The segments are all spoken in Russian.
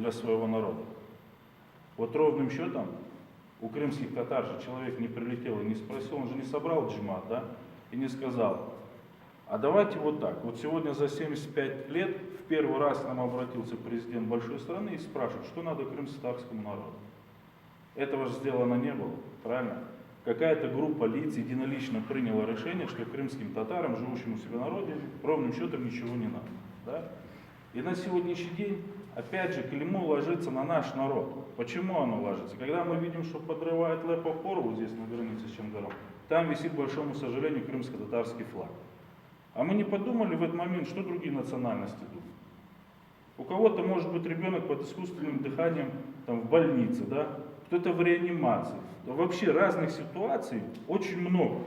для своего народа. Вот ровным счетом у крымских татар же человек не прилетел и не спросил, он же не собрал джимат, да, и не сказал, а давайте вот так, вот сегодня за 75 лет в первый раз к нам обратился президент большой страны и спрашивает, что надо крымско-татарскому народу. Этого же сделано не было, правильно? Какая-то группа лиц единолично приняла решение, что крымским татарам, живущим у себя на родине, ровным счетом ничего не надо. Да? И на сегодняшний день, опять же, клеймо ложится на наш народ. Почему оно ложится? Когда мы видим, что подрывает Лепопор, вот здесь на границе с Чангаром, там висит, к большому сожалению, крымско-татарский флаг. А мы не подумали в этот момент, что другие национальности думают. У кого-то может быть ребенок под искусственным дыханием там, в больнице, да? Кто-то в реанимации. Да вообще разных ситуаций очень много.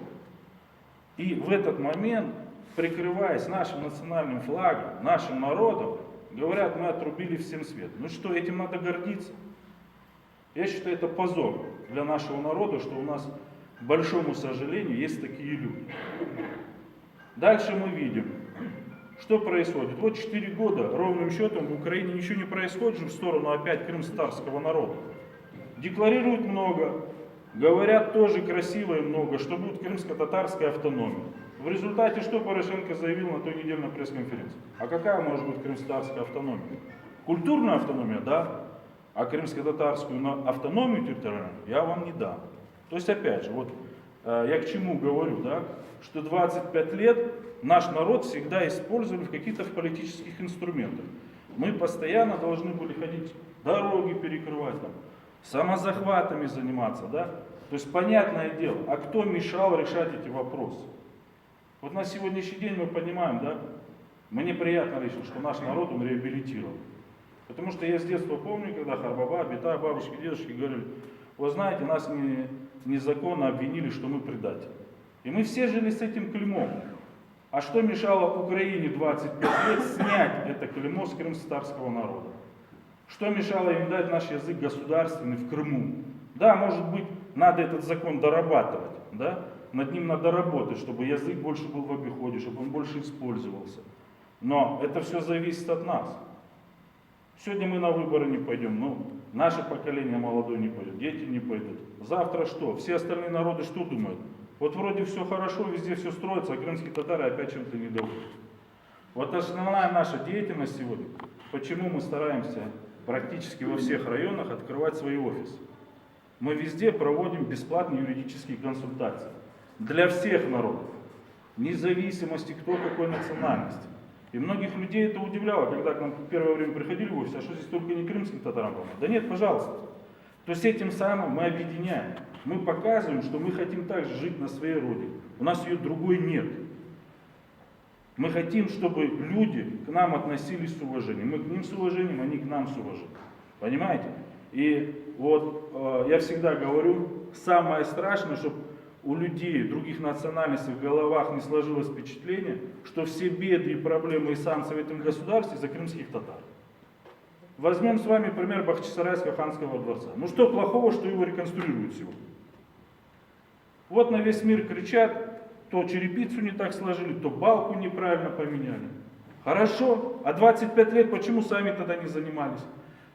И в этот момент, прикрываясь нашим национальным флагом, нашим народом, говорят, мы отрубили всем свет. Ну что, этим надо гордиться? Я считаю, это позор для нашего народа, что у нас, к большому сожалению, есть такие люди. Дальше мы видим, что происходит. Вот 4 года ровным счетом в Украине ничего не происходит же в сторону опять крымско-татарского народа. Декларируют много, говорят тоже красиво и много, что будет крымско-татарская автономия. В результате что Порошенко заявил на той неделе на пресс-конференции? А какая может быть крымско-татарская автономия? Культурная автономия, да, а крымско-татарскую автономию территориальную я вам не дам. То есть опять же, вот я к чему говорю, да, что 25 лет наш народ всегда использовали в каких-то политических инструментах. Мы постоянно должны были ходить, дороги перекрывать, там, самозахватами заниматься, да? То есть понятное дело, а кто мешал решать эти вопросы? Вот на сегодняшний день мы понимаем, да, мне приятно лично, что наш народ, он реабилитирован. Потому что я с детства помню, когда Харбаба, Бита, бабушки, дедушки говорили, вы знаете, нас незаконно обвинили, что мы предатели. И мы все жили с этим клеймом. А что мешало Украине 25 лет снять это клеймо с крымско-татарского народа? Что мешало им дать наш язык государственный в Крыму? Да, может быть, надо этот закон дорабатывать, да? Над ним надо работать, чтобы язык больше был в обиходе, чтобы он больше использовался. Но это все зависит от нас. Сегодня мы на выборы не пойдем, ну, наше поколение молодое не пойдет, дети не пойдут. Завтра что? Все остальные народы что думают? Вот вроде все хорошо, везде все строится, а крымские татары опять чем-то недовольны. Вот основная наша деятельность сегодня, почему мы стараемся практически во всех районах открывать свои офисы. Мы везде проводим бесплатные юридические консультации. Для всех народов. Вне зависимости, кто какой национальности. И многих людей это удивляло, когда к нам в первое время приходили в офис, а что здесь только не крымским татарам помогать? Да нет, пожалуйста. То есть этим самым мы объединяем. Мы показываем, что мы хотим также жить на своей родине. У нас ее другой нет. Мы хотим, чтобы люди к нам относились с уважением. Мы к ним с уважением, они к нам с уважением. Понимаете? И вот я всегда говорю, самое страшное, чтобы у людей других национальностей в головах не сложилось впечатление, что все беды и проблемы и санкции в этом государстве за крымских татар. Возьмем с вами пример Бахчисарайского ханского дворца. Ну что плохого, что его реконструируют сегодня? Вот на весь мир кричат, то черепицу не так сложили, то балку неправильно поменяли. Хорошо, а 25 лет почему сами тогда не занимались?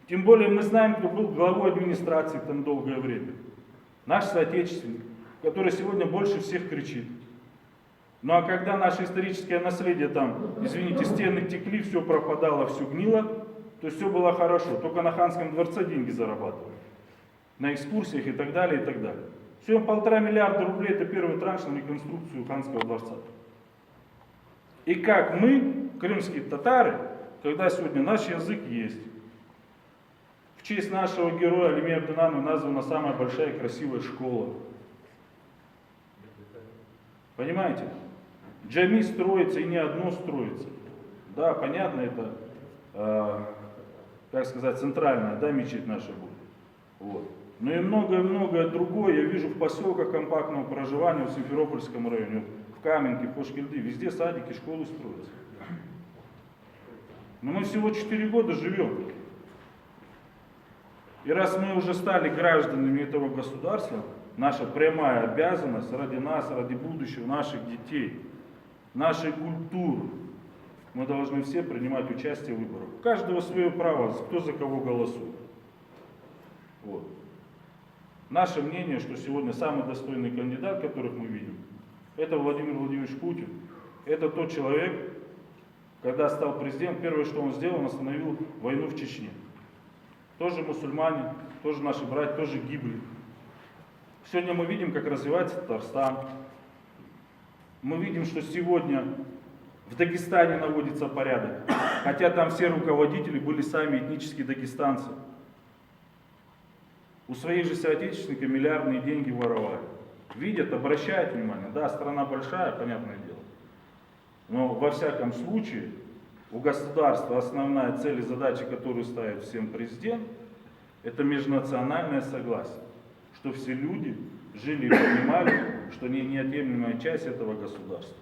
Тем более мы знаем, кто был главой администрации там долгое время. Наш соотечественник, который сегодня больше всех кричит. Ну а когда наше историческое наследие там, извините, стены текли, все пропадало, все гнило, то все было хорошо. Только на ханском дворце деньги зарабатывали. На экскурсиях и так далее, и так далее. Все, 1,5 миллиарда рублей это первый транш на реконструкцию ханского дворца. И как мы, крымские татары, когда сегодня наш язык есть, в честь нашего героя Алимия Абдунана названа самая большая и красивая школа. Понимаете? Джами строится и не одно строится. Да, понятно, это, как сказать, центральная, да, мечеть наша будет. Вот. Но и многое-многое другое я вижу в поселках компактного проживания в Симферопольском районе, в Каменке, в Пошкильды, везде садики, школы строятся. Но мы всего 4 года живем. И раз мы уже стали гражданами этого государства, наша прямая обязанность ради нас, ради будущего наших детей, нашей культуры, мы должны все принимать участие в выборах. У каждого свое право, кто за кого голосует. Вот. Наше мнение, что сегодня самый достойный кандидат, которых мы видим, это Владимир Владимирович Путин. Это тот человек, когда стал президентом, первое, что он сделал, он остановил войну в Чечне. Тоже мусульмане, тоже наши братья, тоже гибли. Сегодня мы видим, как развивается Татарстан. Мы видим, что сегодня в Дагестане наводится порядок, хотя там все руководители были сами этнические дагестанцы. У своих же соотечественников миллиардные деньги воровали. Видят, обращают внимание. Да, страна большая, понятное дело. Но во всяком случае, у государства основная цель и задача, которую ставит всем президент, это межнациональное согласие. Что все люди жили и понимали, что они неотъемлемая часть этого государства.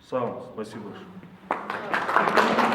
Сау, спасибо большое.